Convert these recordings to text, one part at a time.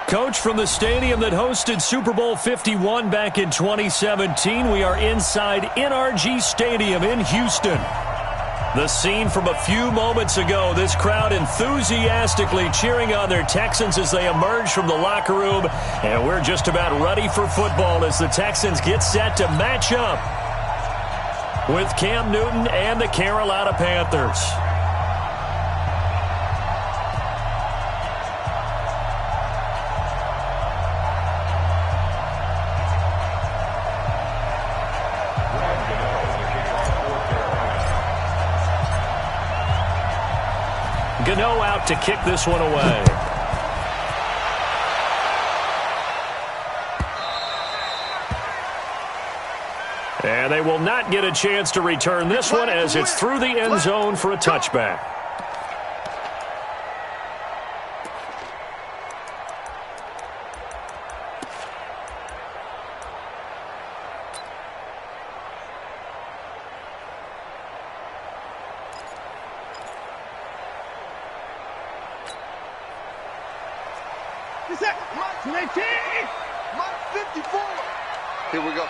Coach, from the stadium that hosted Super Bowl 51 back in 2017, we are inside NRG Stadium in Houston. The scene from a few moments ago, this crowd enthusiastically cheering on their Texans as they emerge from the locker room. And we're just about ready for football as the Texans get set to match up with Cam Newton and the Carolina Panthers. Gano out to kick this one away. And they will not get a chance to return this one as it's through the end zone for a touchback. Here we go.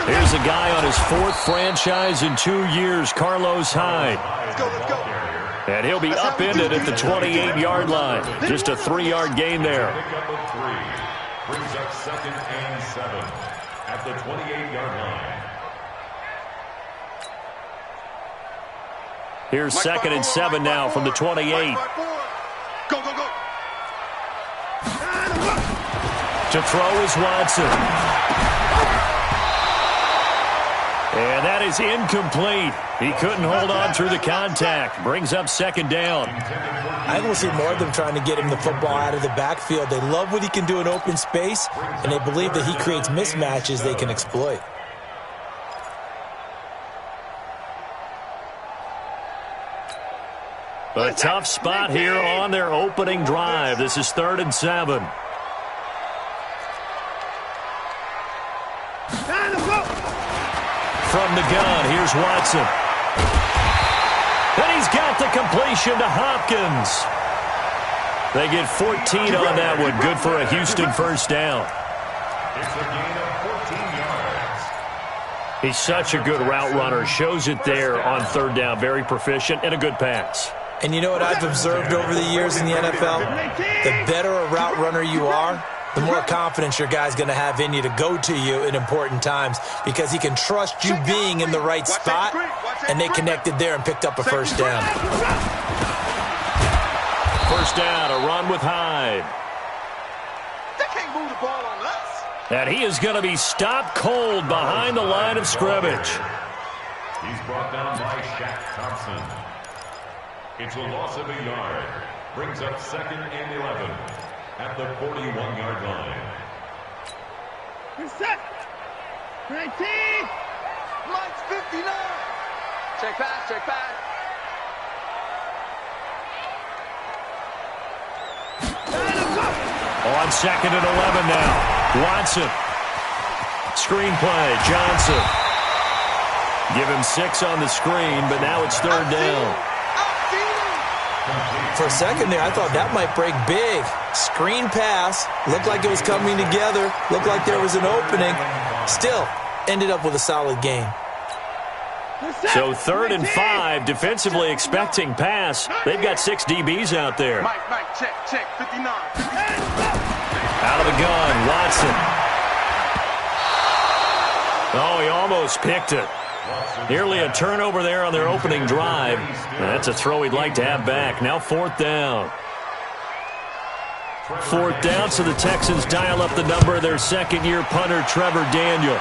Here's a guy on his fourth franchise in 2 years, Carlos Hyde. Let's go, let's go. And he'll be upended at the 28-yard line. Just a 3-yard gain there. Pickup of 3 brings up 2nd and 7 at the 28-yard line. Here's 2nd and 7 now from the 28. Go, go, go. To throw is Watson. And that is incomplete. He couldn't hold on through the contact. Brings up 2nd down. I will see more of them trying to get him the football out of the backfield. They love what he can do in open space, and they believe that he creates mismatches they can exploit. A tough spot here on their opening drive. This is 3rd and 7. From the gun, here's Watson. And he's got the completion to Hopkins. They get 14 on that one. Good for a Houston first down. It's a gain of 14 yards. He's such a good route runner. Shows it there on 3rd down. Very proficient and a good pass. And you know what I've observed over the years in the NFL? The better a route runner you are, the more confidence your guy's going to have in you to go to you in important times because he can trust you being in the right spot, and they connected there and picked up a first down. First down, a run with Hyde. They can't move the ball on us. And he is going to be stopped cold behind the line of scrimmage. He's brought down by Shaq Thompson. It's a loss of a yard. Brings up 2nd and 11 at the 41-yard line. Set. 19. Mike's 59. Check pass, check pass. On 2nd and 11 now. Watson. Screenplay. Johnson. Give him 6 on the screen, but now it's 3rd down. For a second there, I thought that might break big. Screen pass. Looked like it was coming together. Looked like there was an opening. Still, ended up with a solid game. So 3rd and 5, defensively expecting pass. They've got 6 DBs out there. Mike, check, 59. Out of the gun, Watson. Oh, he almost picked it. Nearly a turnover there on their opening drive. That's a throw he'd like to have back. Now 4th down. 4th down, so the Texans dial up the number of their second-year punter, Trevor Daniel.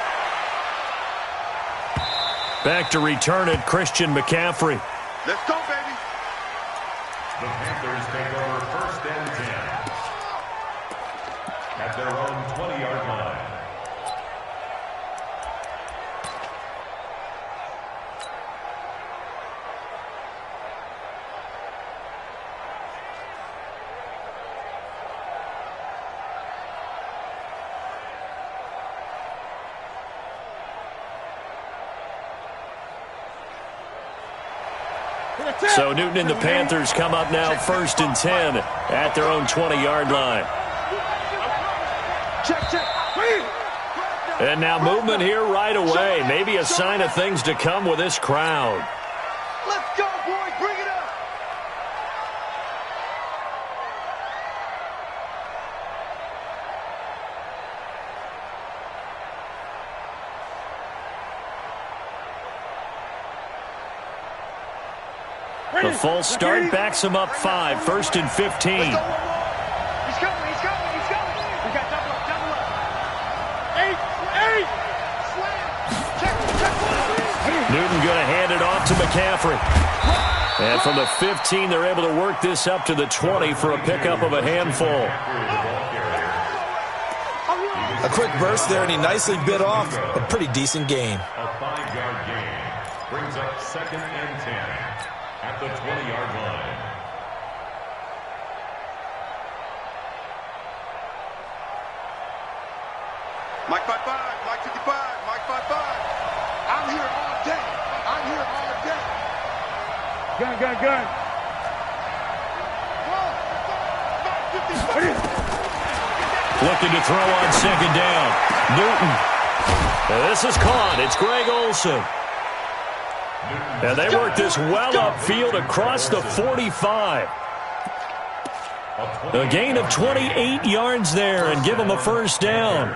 Back to return it, Christian McCaffrey. Let's go, baby. The Panthers take over 1st and 10 at their own 20-yard line. So Newton and the Panthers come up now 1st and 10 at their own 20-yard line. And now movement here right away. Maybe a sign of things to come with this crowd. Let's go, boys. Bring it up. The false start backs him up 5, 1st and 15. He's coming. We got double up. 8. Check. Newton going to hand it off to McCaffrey. And from the 15, they're able to work this up to the 20 for a pickup of a handful. A quick burst there, and he nicely bit off a pretty decent gain. A 5-yard gain brings up 2nd and 10 at the 20-yard line. Mike 55, Mike 55, Mike 55. I'm here all day. Gun. Looking to throw on 2nd down. Newton. This is caught. It's Greg Olsen. And they work this well upfield across the 45. A gain of 28 yards there and give them a 1st down.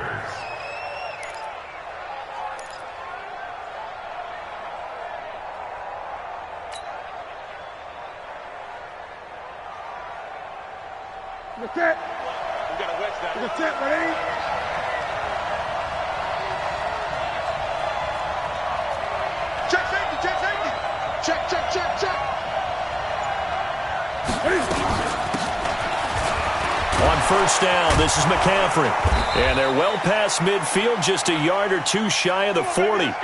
Look at. We got to wedge that. Look at, ready? Check safety. Check. On 1st down, this is McCaffrey. And they're well past midfield, just a yard or 2 shy of the 40. Let's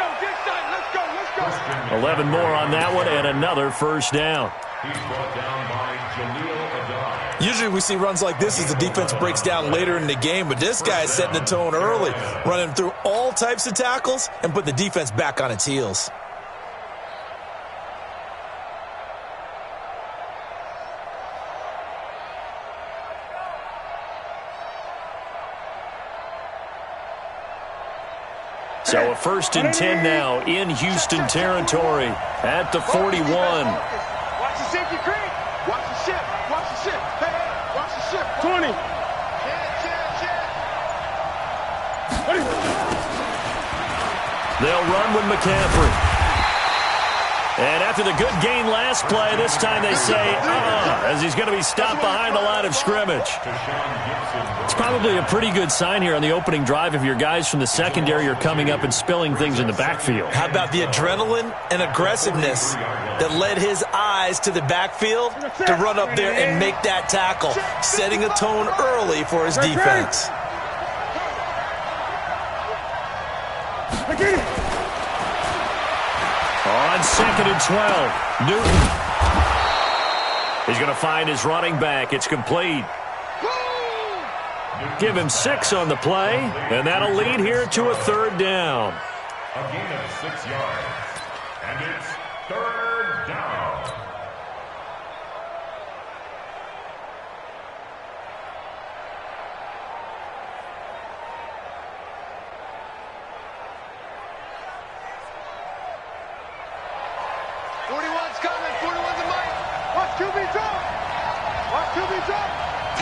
go. 11 more on that one and another 1st down. He's brought down by Jaleel Adai. Usually we see runs like this as the defense breaks down later in the game, but this guy is setting the tone early, running through all types of tackles and put the defense back on its heels. So a 1st and 10 now in Houston territory at the 41. Watch the safety creep. Watch the ship. Hey, watch the ship. 20. They'll run with McCaffrey. And after the good gain last play, this time they say, as he's going to be stopped behind the line of scrimmage. It's probably a pretty good sign here on the opening drive if your guys from the secondary are coming up and spilling things in the backfield. How about the adrenaline and aggressiveness that led his eyes to the backfield to run up there and make that tackle, setting a tone early for his defense. On 2nd and 12, Newton. He's going to find his running back. It's complete. Give him 6 on the play, and that'll lead here to a 3rd down. A gain of 6 yards, and it's 3rd down.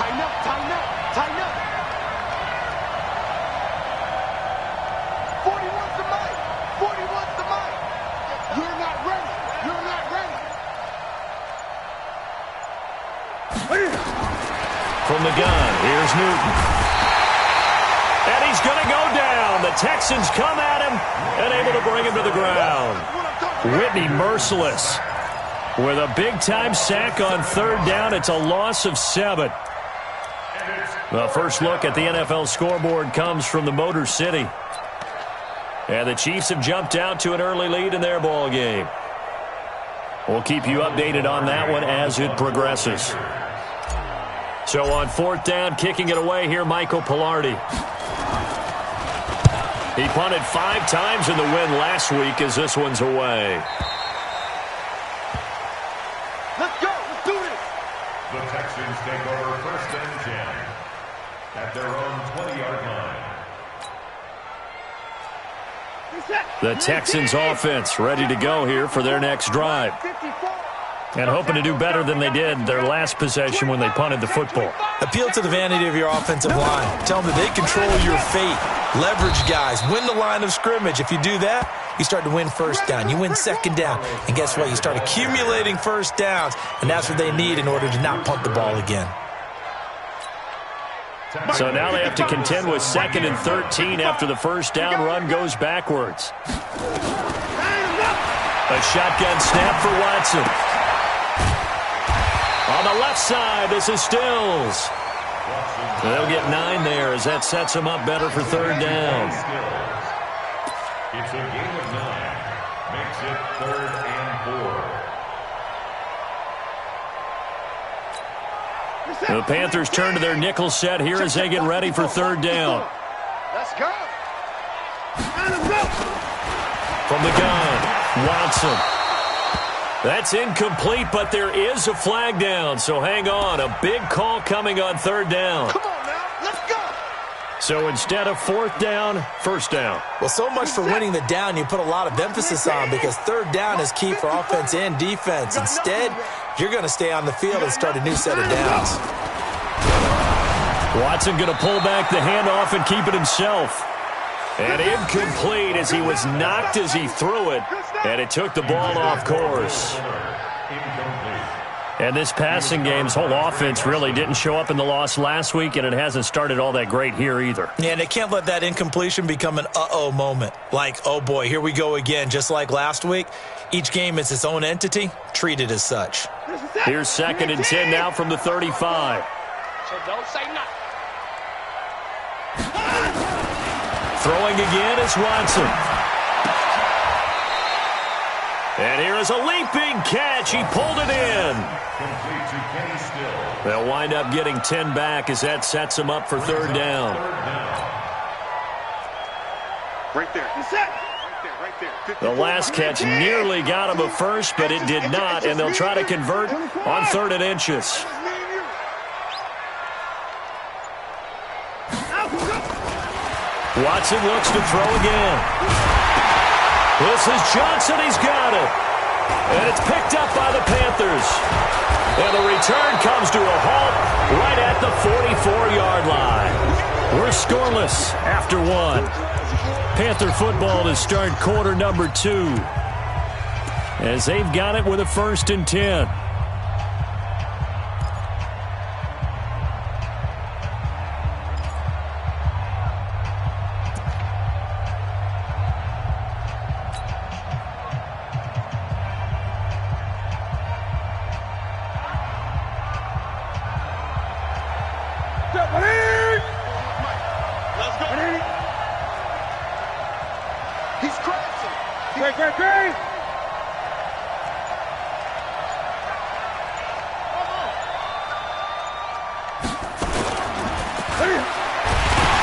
Tighten up. 41's the mic. You're not ready. From the gun, here's Newton. And he's going to go down. The Texans come at him and able to bring him to the ground. Whitney merciless. With a big-time sack on 3rd down, it's a loss of 7. The first look at the NFL scoreboard comes from the Motor City. And the Chiefs have jumped out to an early lead in their ball game. We'll keep you updated on that one as it progresses. So on 4th down, kicking it away here, Michael Pilardi. He punted 5 times in the win last week as this one's away. Let's go. Let's do this. The Texans take over 1st and 10 at their own 20-yard line. The Texans offense ready to go here for their next drive. And hoping to do better than they did their last possession when they punted the football. Appeal to the vanity of your offensive line. Tell them that they control your fate. Leverage guys. Win the line of scrimmage. If you do that, you start to win 1st down. You win 2nd down. And guess what? You start accumulating 1st downs. And that's what they need in order to not punt the ball again. So now they have to contend with 2nd and 13 after the 1st down run goes backwards. A shotgun snap for Watson. On the left side, this is Stills. They'll get 9 there as that sets them up better for 3rd down. It's a gain of 9. Makes it 3rd and 4. The Panthers turn to their nickel set here as they get ready for 3rd down. Let's go. From the gun, Watson. That's incomplete, but there is a flag down, so hang on. A big call coming on 3rd down. Come on now. Let's go. So instead of 4th down, 1st down. Well, so much for winning the down you put a lot of emphasis on because 3rd down is key for offense and defense. Instead, you're going to stay on the field and start a new set of downs. Watson going to pull back the handoff and keep it himself. And incomplete as he was knocked as he threw it, and it took the ball off course. And this passing game's whole offense really didn't show up in the loss last week, and it hasn't started all that great here either. Yeah, and they can't let that incompletion become an uh-oh moment. Like, oh boy, here we go again, just like last week. Each game is its own entity, treated as such. Here's 2nd and 10 now from the 35. So don't say nothing. Throwing again is Watson. And here is a leaping catch. He pulled it in. They'll wind up getting 10 back as that sets them up for 3rd down. Right there. Right there. The last catch nearly got him a first, but it did not, and they'll try to convert on 3rd and inches. Watson looks to throw again. This is Johnson. He's got it. And it's picked up by the Panthers. And the return comes to a halt right at the 44-yard line. We're scoreless after 1. Panther football to start quarter number 2. As they've got it with a 1st and 10.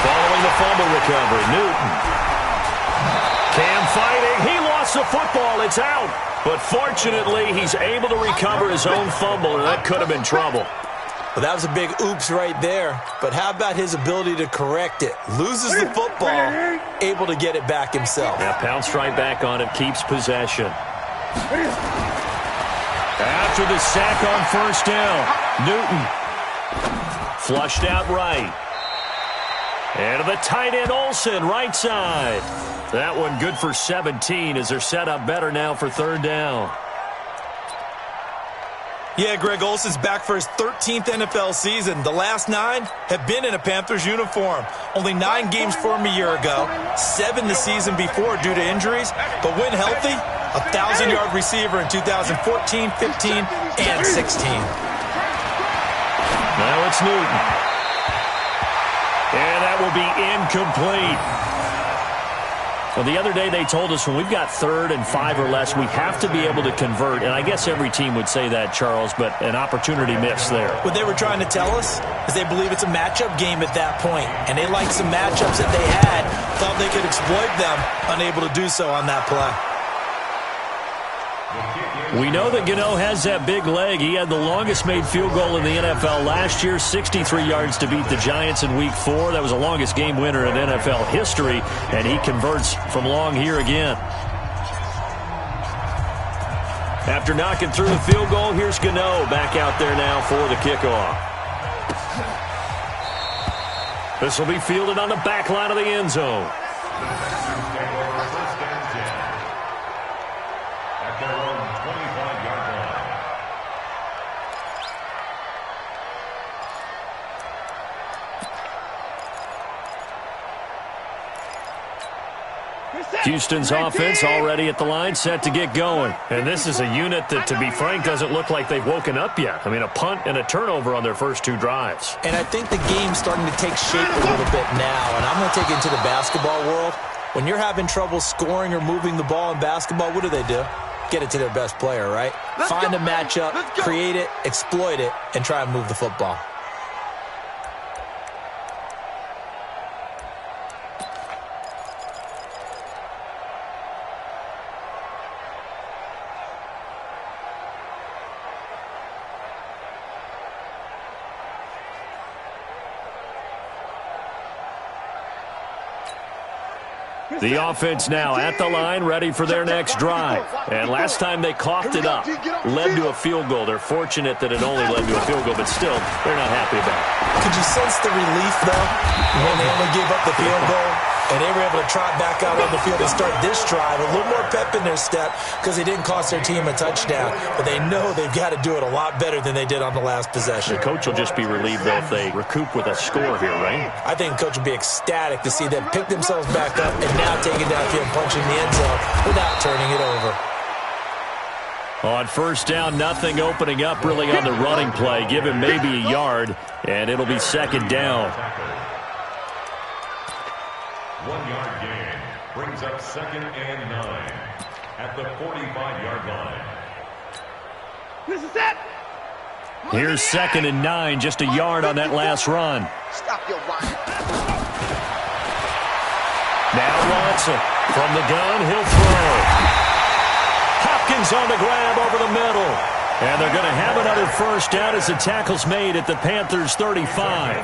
Following the fumble recovery, Newton. Cam fighting. He lost the football. It's out. But fortunately, he's able to recover his own fumble, and that could have been trouble. Well, that was a big oops right there. But how about his ability to correct it? Loses the football, able to get it back himself. Yeah, pounced right back on it, keeps possession. After the sack on 1st down, Newton flushed out right. And to the tight end, Olsen, right side. That one good for 17 as they're set up better now for 3rd down. Yeah, Greg Olsen's back for his 13th NFL season. The last 9 have been in a Panthers uniform. Only 9 games for him a year ago, 7 the season before due to injuries. But when healthy, a 1,000-yard receiver in 2014, 15, and 16. Now it's Newton. And that will be incomplete. Well, the other day they told us when we've got 3rd and 5 or less, we have to be able to convert. And I guess every team would say that, Charles, but an opportunity missed there. What they were trying to tell us is they believe it's a matchup game at that point. And they liked some matchups that they had, thought they could exploit them, unable to do so on that play. We know that Gano has that big leg. He had the longest made field goal in the NFL last year, 63 yards to beat the Giants in Week 4. That was the longest game winner in NFL history, and he converts from long here again. After knocking through the field goal, here's Gano back out there now for the kickoff. This will be fielded on the back line of the end zone. Houston's offense already at the line, set to get going. And this is a unit that, to be frank, doesn't look like they've woken up yet. I mean, a punt and a turnover on their first 2 drives. And I think the game's starting to take shape a little bit now. And I'm going to take it into the basketball world. When you're having trouble scoring or moving the ball in basketball, what do? Get it to their best player, right? Find a matchup, create it, exploit it, and try and move the football. The offense now at the line, ready for their next drive. And last time they coughed it up, led to a field goal. They're fortunate that it only led to a field goal, but still, they're not happy about it. Could you sense the relief, though, when they only gave up the field goal? And they were able to trot back out on the field and start this drive. A little more pep in their step because they didn't cost their team a touchdown. But they know they've got to do it a lot better than they did on the last possession. The coach will just be relieved, though, if they recoup with a score here, right? I think the coach will be ecstatic to see them pick themselves back up and now take it downfield, punching the end zone without turning it over. On first down, nothing opening up really on the running play. Give him maybe a yard, and it'll be second down. 1-yard gain brings up 2nd and 9 at the 45-yard line. This is it. Here's 2nd and 9, just a yard on that last run. Stop your run. Now Watson from the gun, he'll throw. Hopkins on the grab over the middle. And they're going to have another first down as the tackle's made at the Panthers' 35.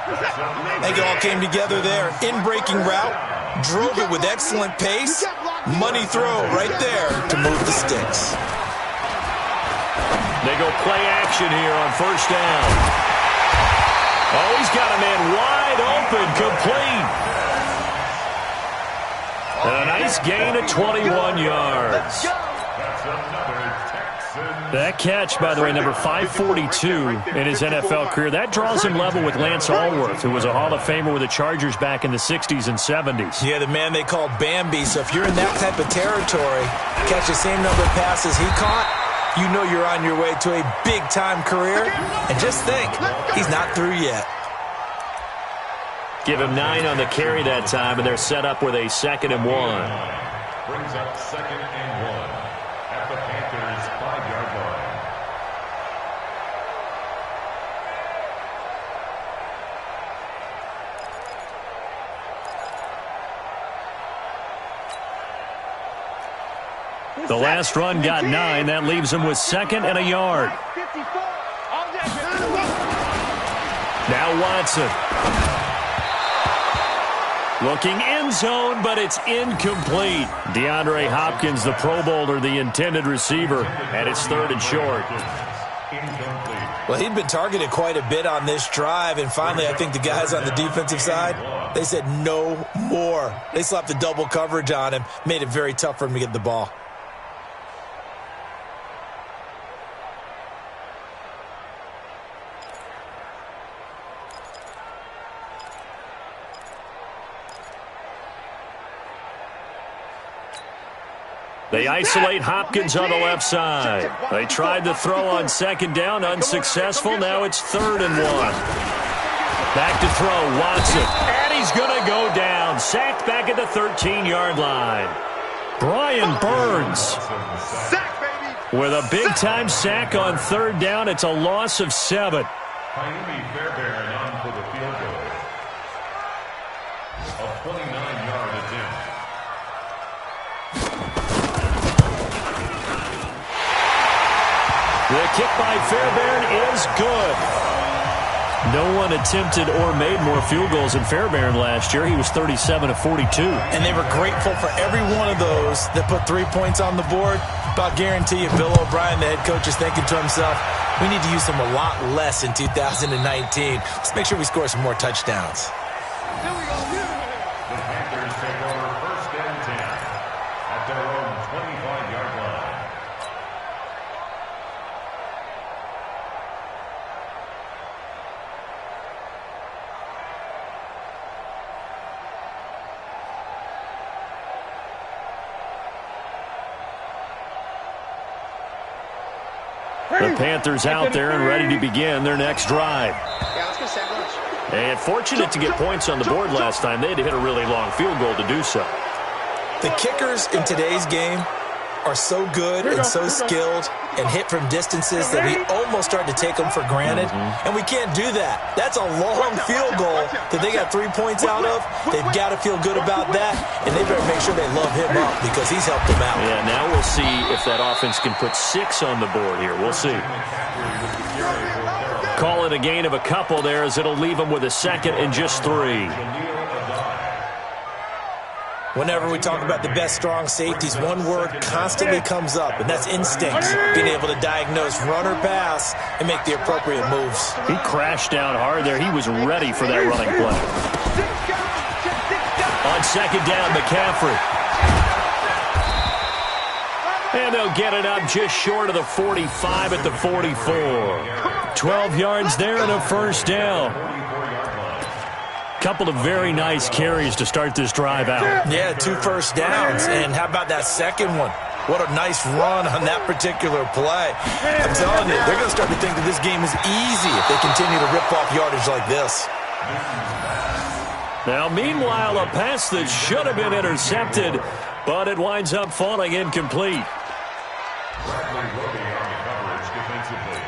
I think it all came together there. In-breaking route, drove it with excellent pace. Money throw right there to move the sticks. They go play action here on first down. Oh, he's got a man wide open, complete. And a nice gain of 21 yards. That's another Texan. That catch, by the way, number 542 in his NFL career. That draws him level with Lance Allworth, who was a Hall of Famer with the Chargers back in the 60s and 70s. Yeah, the man they called Bambi. So if you're in that type of territory, catch the same number of passes he caught, you know you're on your way to a big-time career. And just think, he's not through yet. Give him 9 on the carry that time, and they're set up with a 2nd and 1. Brings up 2nd and 1 at the Panthers' 5-yard line. The last run got 9. That leaves him with 2nd and a yard. Now Watson. Looking end zone, but it's incomplete. DeAndre Hopkins, the Pro Bowler, the intended receiver, and it's 3rd and short. Well, he'd been targeted quite a bit on this drive, and finally I think the guys on the defensive side, they said no more. They slapped the double coverage on him, made it very tough for him to get the ball. They isolate Hopkins on the left side. They tried the throw on 2nd down, unsuccessful. Now it's 3rd and 1. Back to throw, Watson. And he's going to go down. Sacked back at the 13-yard line. Brian Burns with a big-time sack on 3rd down. It's a loss of 7. Miami Fairbairn on for the field goal. A 29-yard attempt. The kick by Fairbairn is good. No one attempted or made more field goals than Fairbairn last year. He was 37 of 42. And they were grateful for every one of those that put 3 points on the board. About guarantee you Bill O'Brien, the head coach, is thinking to himself, we need to use them a lot less in 2019. Let's make sure we score some more touchdowns. The Panthers take over 1st and 10 at their own 25-yard line. The Panthers out there and ready to begin their next drive. Yeah, let's get sandwich. And fortunate to get points on the board last time. They had to hit a really long field goal to do so. The kickers in today's game are so good and so skilled and hit from distances that we almost start to take them for granted. And we can't do that. That's a long field goal that they got 3 points out of. They've got to feel good about that, and they better make sure they love him up because he's helped them out. Yeah, now we'll see if that offense can put 6 on the board here. We'll see. Call it a gain of a couple there as it'll leave them with a 2nd and just 3. Whenever we talk about the best strong safeties, one word constantly comes up, and that's instinct. Being able to diagnose run or pass and make the appropriate moves. He crashed down hard there. He was ready for that running play. On 2nd down, McCaffrey. And they'll get it up just short of the 45 at the 44. 12 yards there and a 1st down. Couple of very nice carries to start this drive out. Yeah, 2 first downs. And how about that second one? What a nice run on that particular play. I'm telling you, they're going to start to think that this game is easy if they continue to rip off yardage like this. Now, meanwhile, a pass that should have been intercepted, but it winds up falling incomplete. Bradley Roby on the coverage defensively.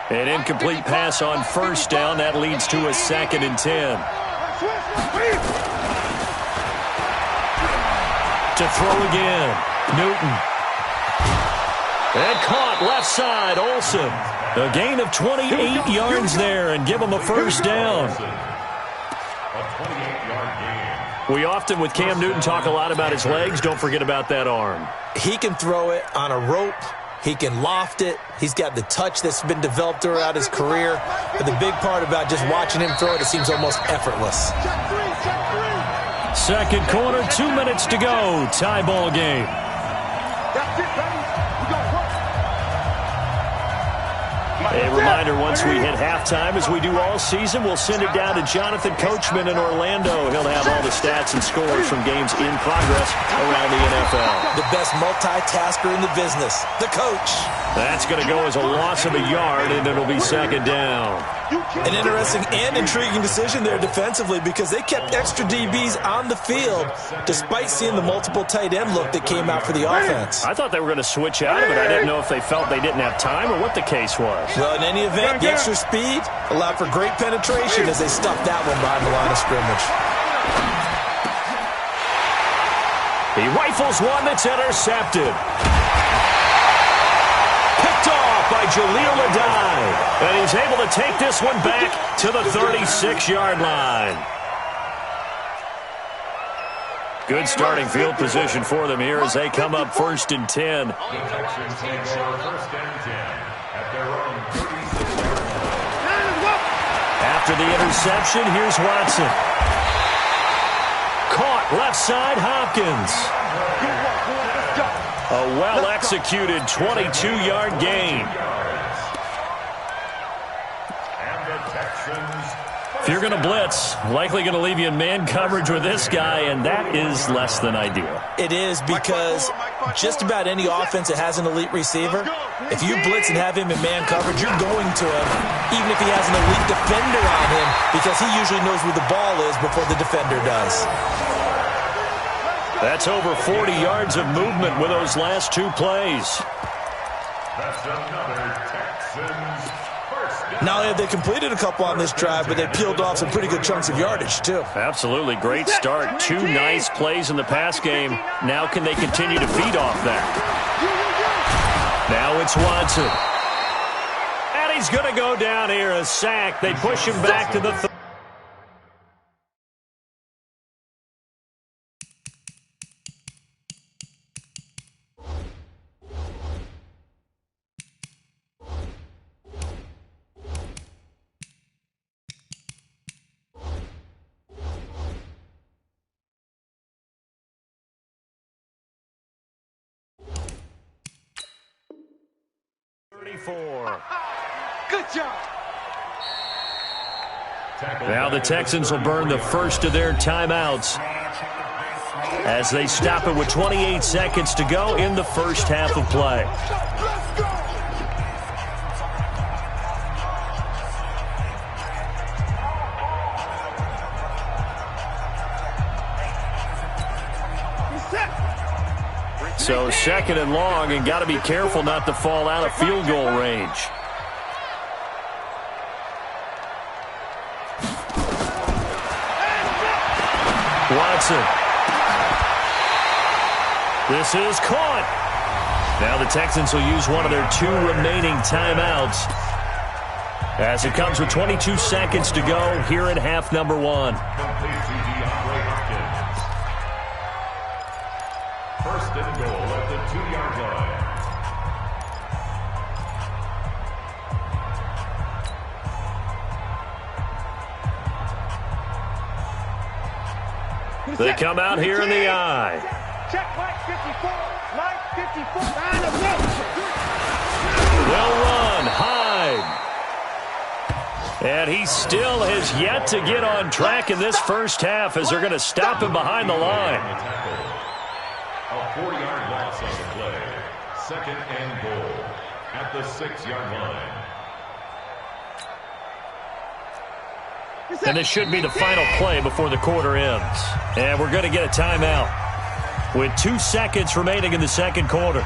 An incomplete pass on 1st down. That leads to a 2nd and 10. To throw again. Newton. And caught left side. Olsen. A gain of 28 yards there and give him a 1st down. A 28-yard gain. We often, with Cam Newton, talk a lot about his legs. Don't forget about that arm. He can throw it on a rope. He can loft it. He's got the touch that's been developed throughout his career. But the big part about just watching him throw it seems almost effortless. 2nd quarter, 2 minutes to go. Tie ball game. A reminder, once we hit halftime, as we do all season, we'll send it down to Jonathan Coachman in Orlando. He'll have all the stats and scores from games in progress around the NFL. The best multitasker in the business, the coach. That's going to go as a loss of a yard, and it'll be 2nd down. An interesting and intriguing decision there defensively because they kept extra DBs on the field despite seeing the multiple tight end look that came out for the offense. I thought they were going to switch out of it. I didn't know if they felt they didn't have time or what the case was. Well, in any event, the extra speed allowed for great penetration as they stuffed that one behind the line of scrimmage. He rifles one that's intercepted. Picked off by Jaleel Adai. And he's able to take this one back to the 36-yard line. Good starting field position for them here as they come up 1st and 10. The Texans take over 1st and 10 at their own 36-yard line. After the interception, here's Watson. Caught left side, Hopkins. A well-executed 22-yard gain. If you're going to blitz, likely going to leave you in man coverage with this guy, and that is less than ideal. It is because just about any offense that has an elite receiver, if you blitz and have him in man coverage, you're going to him, even if he has an elite defender on him, because he usually knows where the ball is before the defender does. That's over 40 yards of movement with those last 2 plays. That's another Texans 1st down. Not only have they completed a couple on this drive, but they peeled off some pretty good chunks of yardage, too. Absolutely. Great start. 2 nice plays in the pass game. Now can they continue to feed off that? Now it's Watson. And he's going to go down here, a sack. They push him back to the 34. Good job. Now the Texans will burn the first of their timeouts as they stop it with 28 seconds to go in the first half of play. Let's go. So 2nd and long, and got to be careful not to fall out of field goal range. Watson. This is caught. Now the Texans will use one of their 2 remaining timeouts as it comes with 22 seconds to go here in half number 1. First and goal at the 2-yard line. They come out here in the eye. Check Mike 54. Mike 54. They'll run. Hyde. And he still has yet to get on track in this first half as they're going to stop him behind the line. A 4-yard loss on the play. 2nd and goal at the 6-yard line. And this should be the final play before the quarter ends. And we're going to get a timeout with 2 seconds remaining in the second quarter.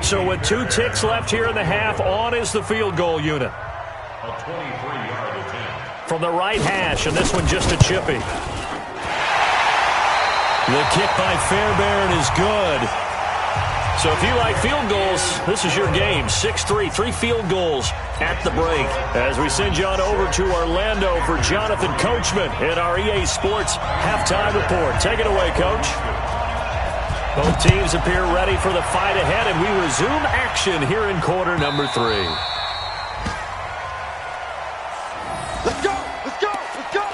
So with 2 ticks left here in the half, on is the field goal unit. A 23-yard attempt. From the right hash, and this one just a chippy. The kick by Fairbairn is good. So if you like field goals, this is your game. 6-3, 3 field goals at the break. As we send you on over to Orlando for Jonathan Coachman in our EA Sports halftime report. Take it away, Coach. Both teams appear ready for the fight ahead, and we resume action here in quarter number 3. Let's go. Let's go. Let's go.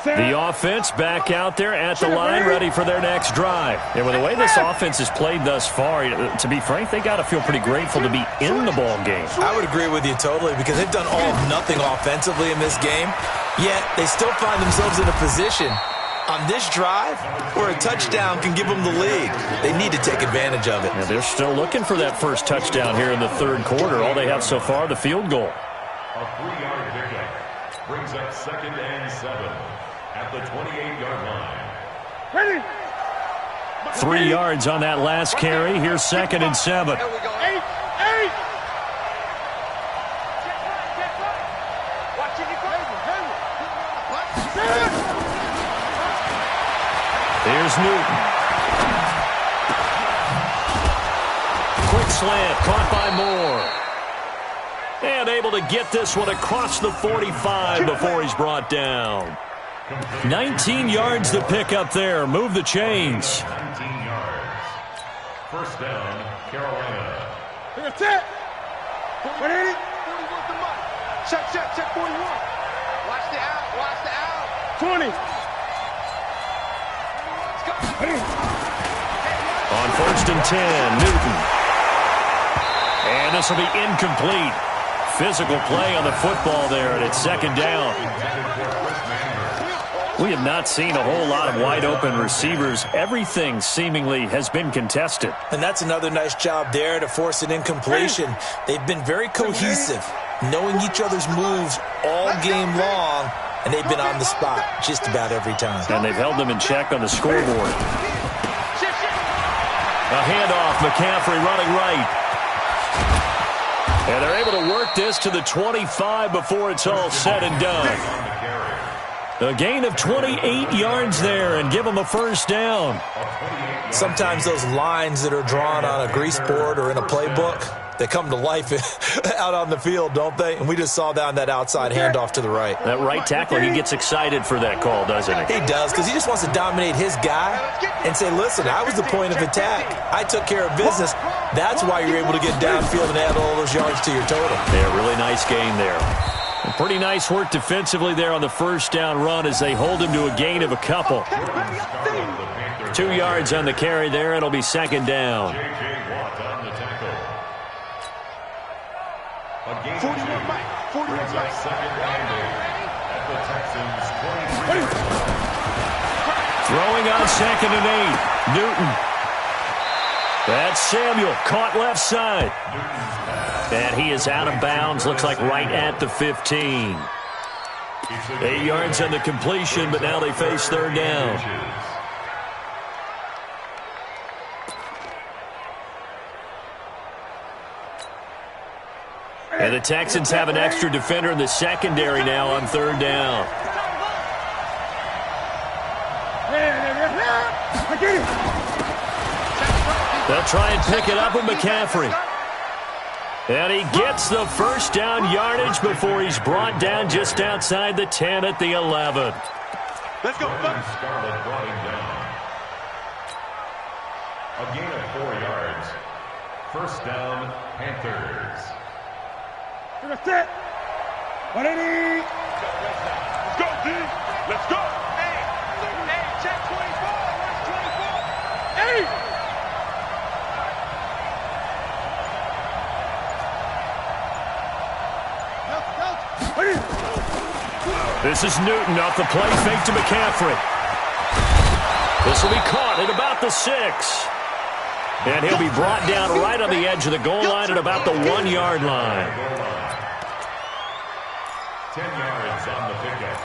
The offense back out there at the line, ready for their next drive. And with the way this offense has played thus far, to be frank, they got to feel pretty grateful to be in the ball game. I would agree with you totally because they've done all of nothing offensively in this game, yet they still find themselves in a position on this drive where a touchdown can give them the lead. They need to take advantage of it. Yeah, they're still looking for that first touchdown here in the third quarter. All they have so far, the field goal. A 3-yard pickup brings up 2nd and 7 at the 28-yard line. Ready. 3 yards on that last carry. Here's 2nd and 7. There we go. 8. Watch it. Here's Newton. Quick slant, caught by Moore. And able to get this one across the 45 before he's brought down. 19 yards to pick up there. Move the chains. 19 yards. First down, Carolina. That's it. 41 to Mike. Check 41. Watch the out. 20. On 1st and 10, Newton. And this will be incomplete. Physical play on the football there, and it's 2nd down. We have not seen a whole lot of wide-open receivers. Everything seemingly has been contested. And that's another nice job there to force an incompletion. They've been very cohesive, knowing each other's moves all game long, and they've been on the spot just about every time. And they've held them in check on the scoreboard. A handoff, McCaffrey running right. And they're able to work this to the 25 before it's all said and done. A gain of 28 yards there and give them a first down. Sometimes those lines that are drawn on a grease board or in a playbook, they come to life out on the field, don't they? And we just saw that on that outside handoff to the right. That right tackle, he gets excited for that call, doesn't he? He does, because he just wants to dominate his guy and say, listen, I was the point of attack. I took care of business. That's why you're able to get downfield and add all those yards to your total. Yeah, really nice gain there. Pretty nice work defensively there on the first down run as they hold him to a gain of a couple. 2 yards on the carry there. It'll be second down. 41 second and 8 at the Texans 23. Throwing on second and 8. Newton. That's Samuel. Caught left side. And he is out of bounds. Looks like right at the 15. 8 yards on the completion, but now they face third down. And the Texans have an extra defender in the secondary now on third down. They'll try and pick it up with McCaffrey. And he gets the first down yardage before he's brought down just outside the 10 at the 11. Let's go. Scarlett brought him down. A gain of 4 yards. First down, Panthers. Let's go, 180. Let's go, D. Let's go. Hey, check 24. Where's 24? Hey. This is Newton off the play fake to McCaffrey. This will be caught at about the 6. And he'll be brought down right on the edge of the goal line at about the 1 yard line. 10 yards on the pickup.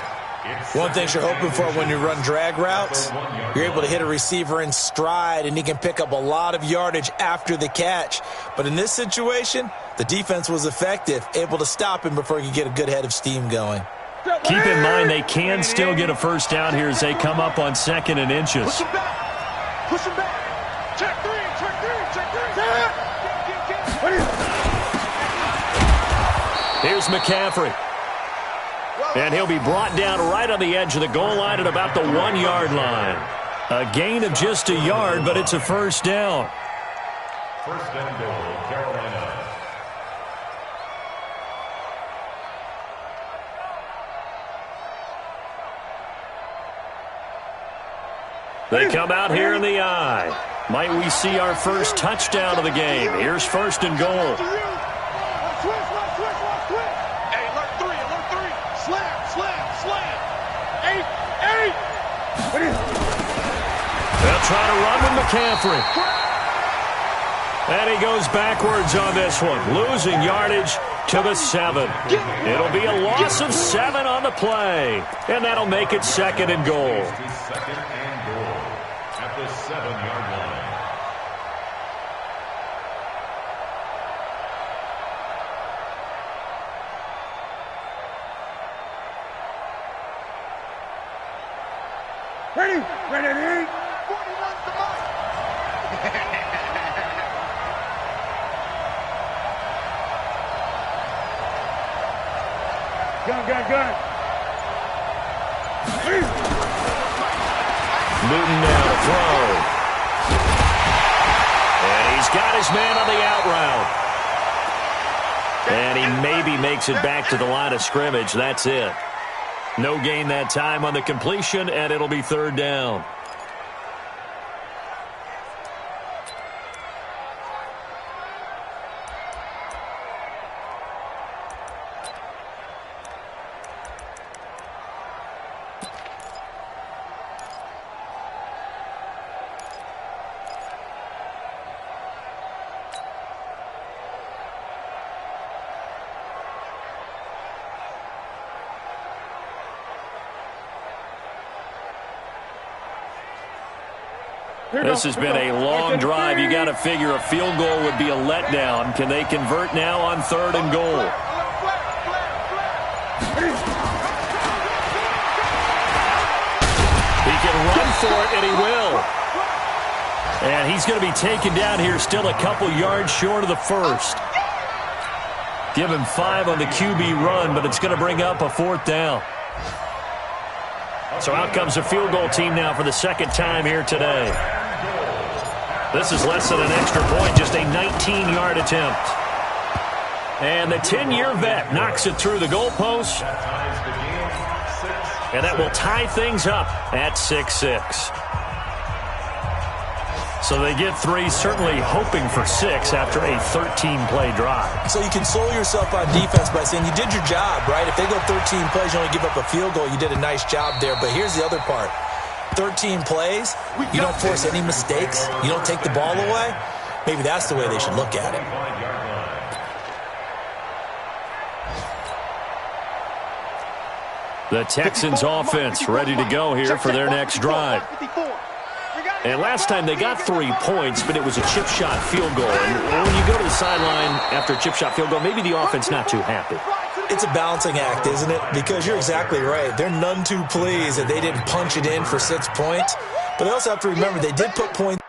One thing you're hoping for when you run drag routes, you're able to hit a receiver in stride and he can pick up a lot of yardage after the catch. But in this situation, the defense was effective, able to stop him before he could get a good head of steam going. Keep in mind they can still get a first down here as they come up on second and inches. Push him back. Push him back. Check 3, check 3, check 3. Here's McCaffrey. And he'll be brought down right on the edge of the goal line at about the 1 yard line. A gain of just a yard, but it's a first down. First and goal, Carolina. They come out here in the eye. Might we see our first touchdown of the game? Here's first and goal. They'll try to run with McCaffrey. And he goes backwards on this one, losing yardage to the 7. It'll be a loss of 7 on the play, and that'll make it second and goal. Second and goal at the 7-yard line. Ready? 41 to Mike. Gun. Newton now to throw. And he's got his man on the out route. And he maybe makes it back to the line of scrimmage. That's it. No gain that time on the completion, and it'll be third down. This has been a long drive. You got to figure a field goal would be a letdown. Can they convert now on 3rd and goal? He can run for it, and he will. And he's going to be taken down here, still a couple yards short of the first. Give him 5 on the QB run, but it's going to bring up a 4th down. So out comes a field goal team now for the second time here today. This is less than an extra point, just a 19-yard attempt. And the 10-year vet knocks it through the goalpost. And that will tie things up at 6-6. So they get 3, certainly hoping for 6 after a 13-play drive. So you console yourself on defense by saying you did your job, right? If they go 13 plays, you only give up a field goal, you did a nice job there. But here's the other part. 13 plays, you don't force any mistakes, you don't take the ball away. Maybe that's the way they should look at it. The Texans offense ready to go here for their next drive. And last time they got 3 points, but it was a chip shot field goal. And when you go to the sideline after a chip shot field goal, maybe the offense not too happy. It's a balancing act, isn't it? Because you're exactly right. They're none too pleased that they didn't punch it in for 6 points. But they also have to remember they did put points.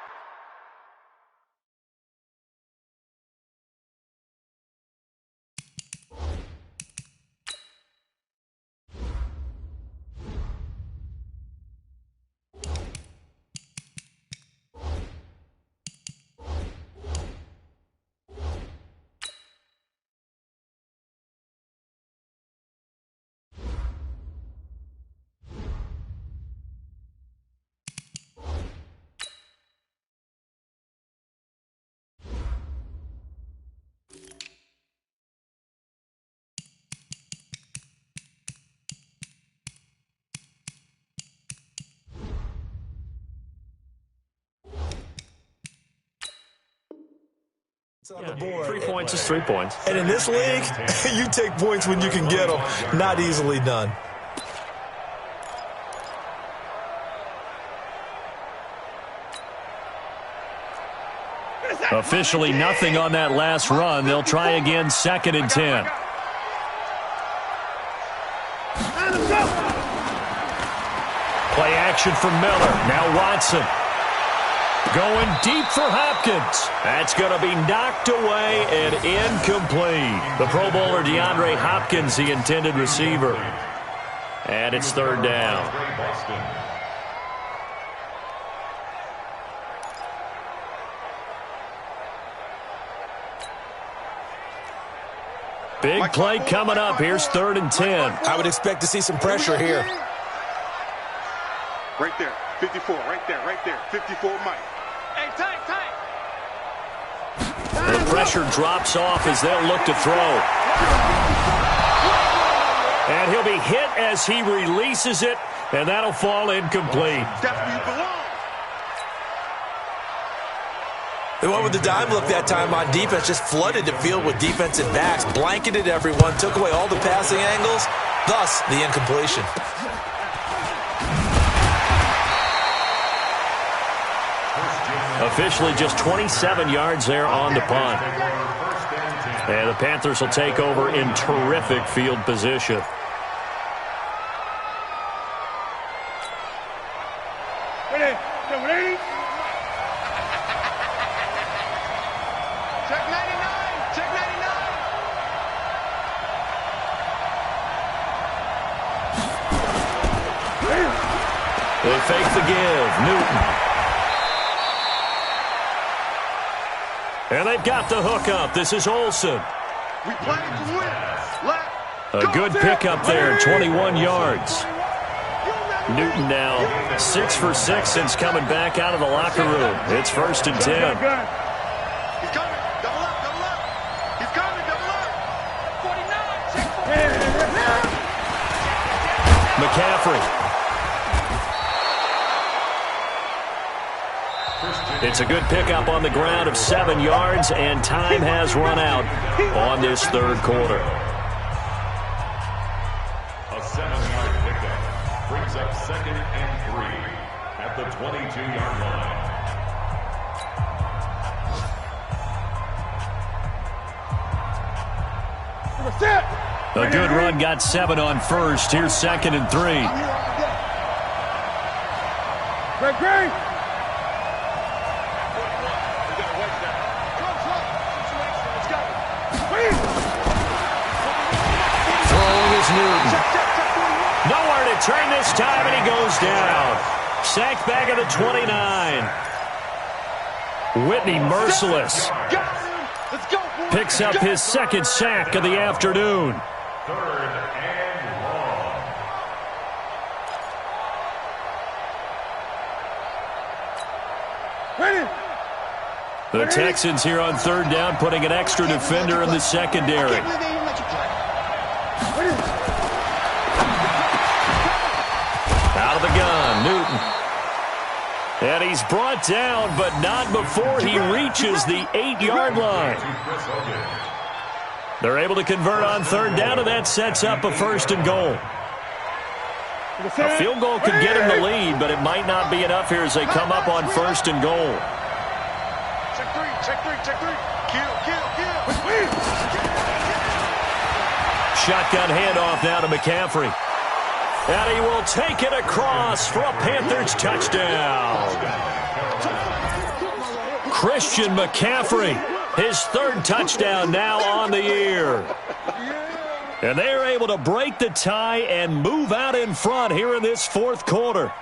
On the board. 3 points is 3 points. And in this league, you take points when you can get them. Not easily done. Officially nothing on that last run. They'll try again, 2nd and 10. Play action from Miller. Now Watson. Going deep for Hopkins. That's going to be knocked away and incomplete. The Pro Bowler DeAndre Hopkins, the intended receiver. And it's 3rd down. Big play coming up. Here's 3rd and 10. I would expect to see some pressure here. Right there. 54, right there, 54, Mike. Hey, tight. The pressure drops off as they'll look to throw. And he'll be hit as he releases it, and that'll fall incomplete. That's where you belong. They went with the dime look that time on defense, just flooded the field with defensive backs, blanketed everyone, took away all the passing angles, thus the incompletion. Officially just 27 yards there on the punt. And the Panthers will take over in terrific field position. Ready? Check 99. Check 99. They fake the give. Newton. And they've got the hook up. This is Olsen. We playing to win. A good pickup there, 21 yards. Newton now 6 for 6 since coming back out of the locker room. It's 1st and 10. He's coming. Double up. He's coming. Double up. 49. McCaffrey. It's a good pickup on the ground of 7 yards, and time has run out on this 3rd quarter. A 7-yard pickup brings up 2nd and 3 at the 22-yard line. A good run got 7 on first. Here's 2nd and 3. Great. Throwing is Newton. Nowhere to turn this time, and he goes down. Sacked back at the 29. Whitney merciless. Picks up his 2nd sack of the afternoon. 3rd and long. The Texans here on 3rd down, putting an extra defender in the secondary. Out of the gun, Newton. And he's brought down, but not before he reaches the 8-yard line. They're able to convert on 3rd down, and that sets up a 1st and goal. A field goal could get him the lead, but it might not be enough here as they come up on 1st and goal. Check three. Kill. Shotgun handoff now to McCaffrey. And he will take it across for a Panthers touchdown. Christian McCaffrey, his 3rd touchdown now on the year. And they're able to break the tie and move out in front here in this 4th quarter.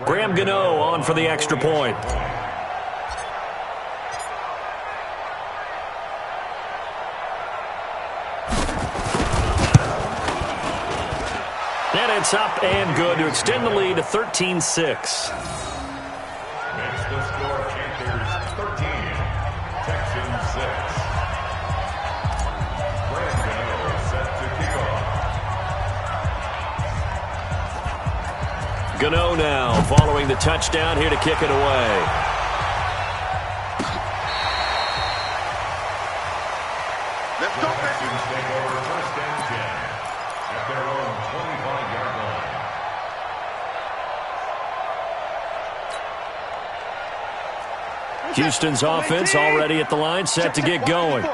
Graham Gano on for the extra point. And it's up and good to extend the lead to 13-6. Makes the score Panthers 13, Texans 6. Graham Gano set to kick off. Gano now following the touchdown here to kick it away. Let's go, Texans take over 1st and 10 at their own 25-yard line. Houston's offense already at the line, set to get going.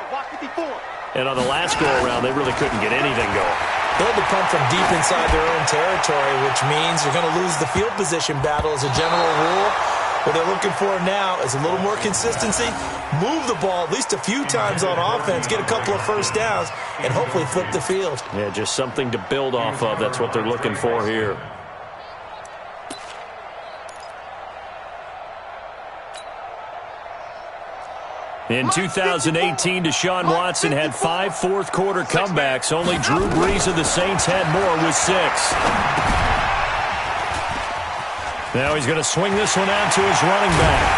And on the last go-around, they really couldn't get anything going. They'll have to come from deep inside their own territory, which means you're going to lose the field position battle as a general rule. What they're looking for now is a little more consistency, move the ball at least a few times on offense, get a couple of 1st downs, and hopefully flip the field. Yeah, just something to build off of. That's what they're looking for here. In 2018, Deshaun Watson had 5 fourth-quarter comebacks. Only Drew Brees of the Saints had more with 6. Now he's going to swing this one out to his running back.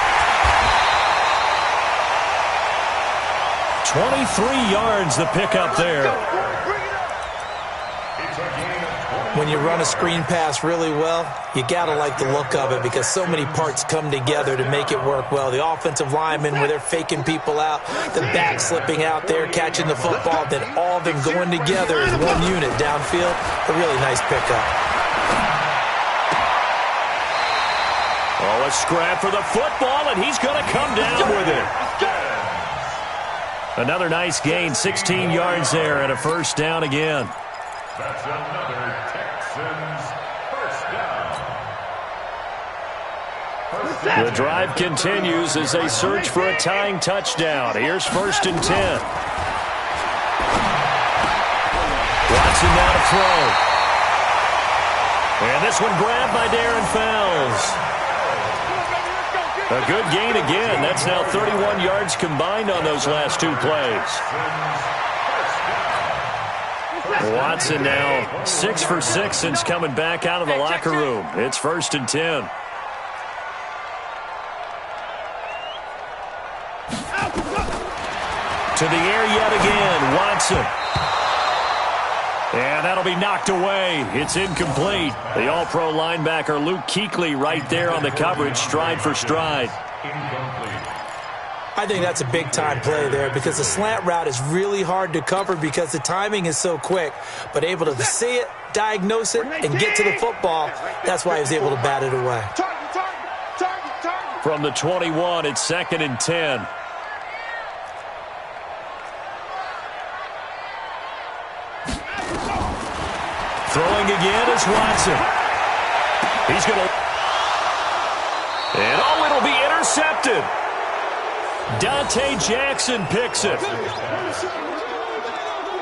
23 yards the pickup there. When you run a screen pass really well, you got to like the look of it because so many parts come together to make it work well. The offensive linemen, where they're faking people out, the back slipping out there, catching the football, then all of them going together as one unit downfield. A really nice pickup. Oh, a scrap for the football, and he's going to come down with it. Another nice gain, 16 yards there, and a 1st down again. That's another Texans 1st down. The drive continues as they search for a tying touchdown. Here's 1st and 10. Watson now to throw. And this one grabbed by Darren Fells. A good gain again. That's now 31 yards combined on those last 2 plays. Watson now 6 for 6 since coming back out of the locker room. It's 1st and 10. To the air yet again, Watson. And that'll be knocked away. It's incomplete. The all-pro linebacker Luke Kuechly right there on the coverage, stride for stride. I think that's a big-time play there because the slant route is really hard to cover because the timing is so quick. But able to see it, diagnose it, and get to the football, that's why he was able to bat it away. Target. From the 21, it's 2nd and 10. Throwing again is Watson. He's going to... And, oh, it'll be intercepted. Dante Jackson picks it.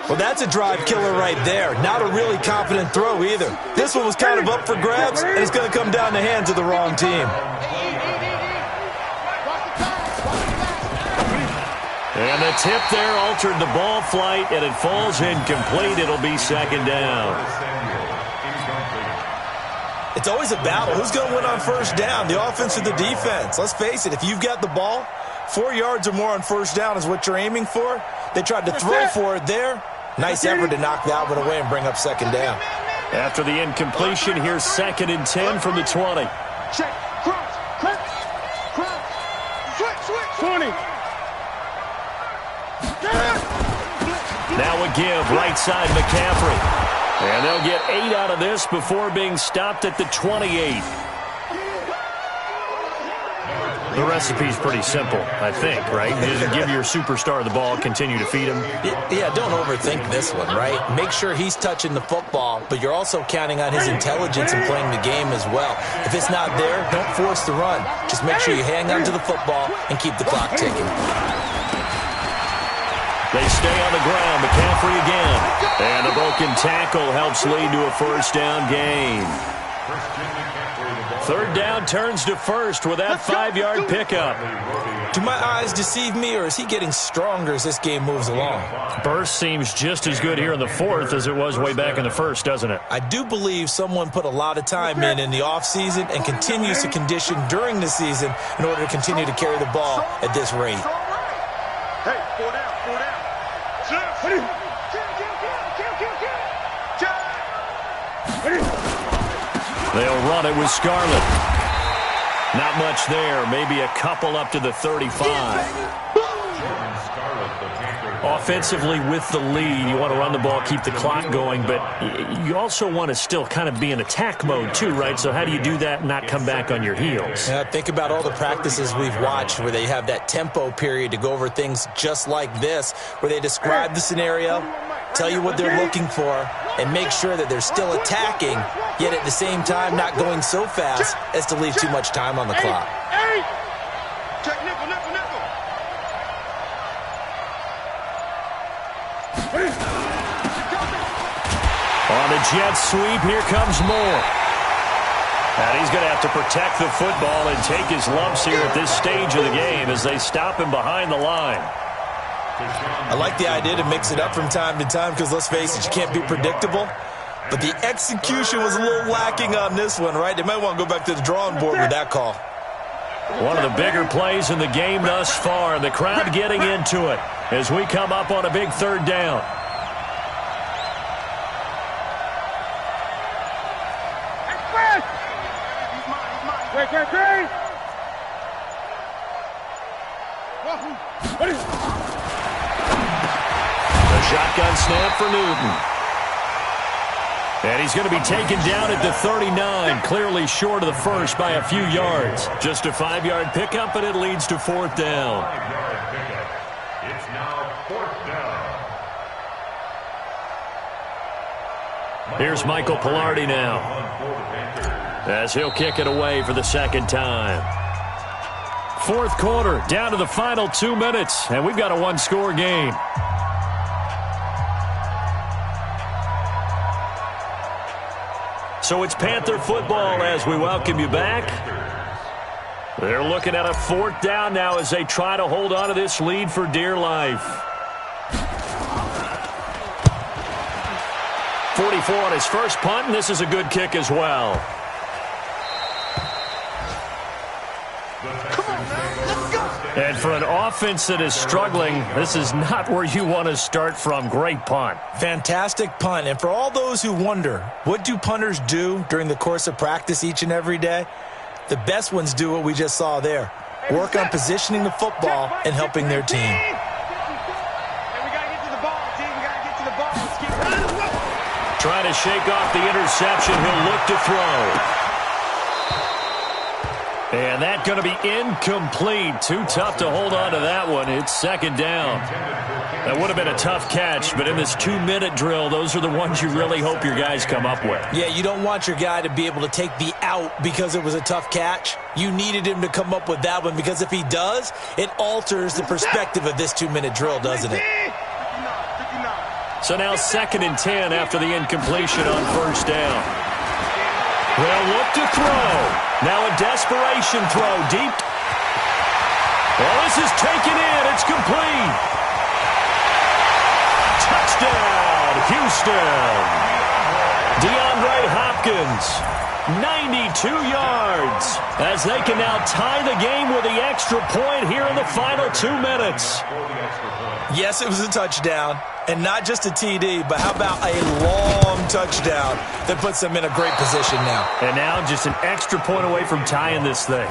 Well, that's a drive killer right there. Not a really confident throw either. This one was kind of up for grabs, and it's going to come down the hands of the wrong team. And the tip there altered the ball flight, and it falls incomplete. It'll be 2nd down. It's always a battle. Who's going to win on 1st down, the offense or the defense? Let's face it, if you've got the ball, 4 yards or more on 1st down is what you're aiming for. They tried to throw for it there. Nice effort to knock that one away and bring up 2nd down. After the incompletion, here's 2nd and 10 from the 20. Check. Cross. Switch. 20. Now a give, right side McCaffrey. And they'll get 8 out of this before being stopped at the 28. The recipe's pretty simple, I think, right? You just give your superstar the ball, continue to feed him. Yeah, don't overthink this one, right? Make sure he's touching the football, but you're also counting on his intelligence in playing the game as well. If it's not there, don't force the run. Just make sure you hang on to the football and keep the clock ticking. They stay on the ground. McCaffrey again. And a broken tackle helps lead to a 1st down gain. 3rd down turns to 1st with that 5-yard pickup. Do my eyes deceive me, or is he getting stronger as this game moves along? Burst seems just as good here in the 4th as it was way back in the 1st, doesn't it? I do believe someone put a lot of time in the offseason and continues to condition during the season in order to continue to carry the ball at this rate. Hey, 4 down. They'll run it with Scarlett. Not much there. Maybe a couple up to the 35. Offensively with the lead, you want to run the ball, keep the clock going, but you also want to still kind of be in attack mode too, right? So how do you do that and not come back on your heels? Yeah, think about all the practices we've watched where they have that tempo period to go over things just like this, where they describe the scenario, tell you what they're looking for, and make sure that they're still attacking, yet at the same time not going so fast as to leave too much time on the clock. Check nickel. On the jet sweep, here comes Moore. And he's going to have to protect the football and take his lumps here at this stage of the game as they stop him behind the line. I like the idea to mix it up from time to time because, let's face it, you can't be predictable. But the execution was a little lacking on this one, right? They might want to go back to the drawing board with that call. One of the bigger plays in the game thus far, and the crowd getting into it as we come up on a big 3rd down. The shotgun snap for Newton. And he's going to be taken down at the 39, clearly short of the 1st by a few yards. Just a 5-yard pickup, and it leads to 4th down. It's now 4th down. Here's Michael Pilardi now, as he'll kick it away for the 2nd time. 4th quarter, down to the final 2 minutes, and we've got a 1-score game. So it's Panther football as we welcome you back. They're looking at a 4th down now as they try to hold on to this lead for dear life. 44 on his first punt, and this is a good kick as well. And for an offense that is struggling, this is not where you want to start from. Great punt. Fantastic punt. And for all those who wonder, what do punters do during the course of practice each and every day? The best ones do what we just saw there. Work on positioning the football and helping their team. Trying to shake off the interception. He'll look to throw. And that's going to be incomplete. Too tough to hold on to that one. It's second down. That would have been a tough catch, but in this 2-minute drill, those are the ones you really hope your guys come up with. Yeah, you don't want your guy to be able to take the out because it was a tough catch. You needed him to come up with that one because if he does, it alters the perspective of this 2-minute drill, doesn't it? So now 2nd and 10 after the incompletion on first down. They'll look to throw. Now a desperation throw deep. Well, this is taken in. It's complete. Touchdown, Houston. DeAndre Hopkins, 92 yards, as they can now tie the game with the extra point here in the final 2 minutes. Yes, it was a touchdown, and not just a TD, but how about a long touchdown that puts them in a great position now. And now just an extra point away from tying this thing.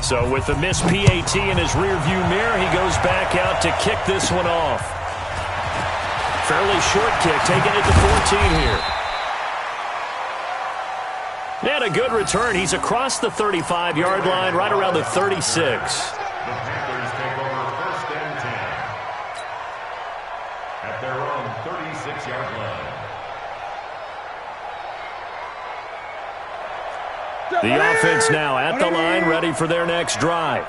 So with the missed PAT in his rearview mirror, he goes back out to kick this one off. Fairly short kick, taking it to 14 here. And a good return. He's across the 35-yard line, right around the 36. The Panthers take over 1st and 10 at their own 36-yard line. The offense now at the line, ready for their next drive.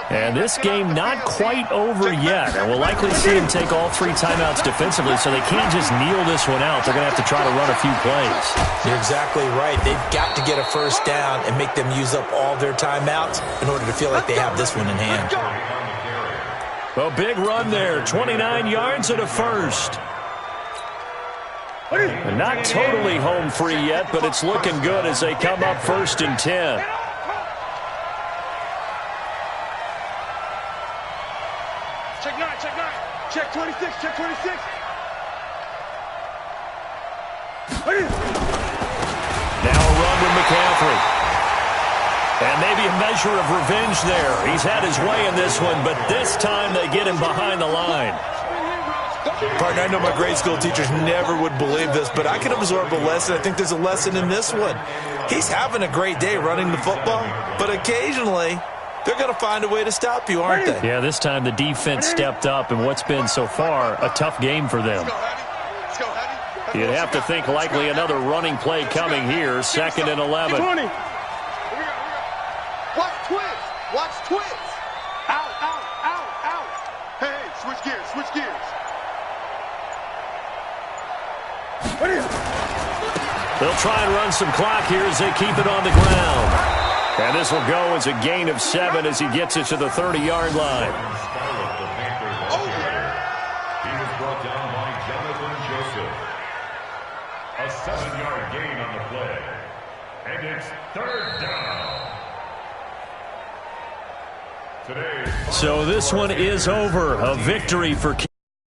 And this game not quite over yet. And we'll likely see them take all 3 timeouts defensively, so they can't just kneel this one out. They're going to have to try to run a few plays. You're exactly right. They've got to get a first down and make them use up all their timeouts in order to feel like they have this one in hand. Well, big run there. 29 yards and a first. And not totally home free yet, but it's looking good as they come up 1st and 10. Check 9, check 9. Check 26, check 26. Now a run with McCaffrey. And maybe a measure of revenge there. He's had his way in this one, but this time they get him behind the line. Partner, I know my grade school teachers never would believe this, but I can absorb a lesson. I think there's a lesson in this one. He's having a great day running the football, but occasionally they're going to find a way to stop you, aren't they? Yeah, this time the defense stepped up in what's been so far a tough game for them. You'd have to think likely another running play coming here, 2nd and 11. Watch twins. Watch twins. Out, out, out, out. Hey, switch gears, switch gears. They'll try and run some clock here as they keep it on the ground. And this will go as a gain of 7 as he gets it to the 30-yard line. He was brought down by Jonathan Joseph. A 7-yard gain on the play. And it's 3rd down. So this one is over. A victory for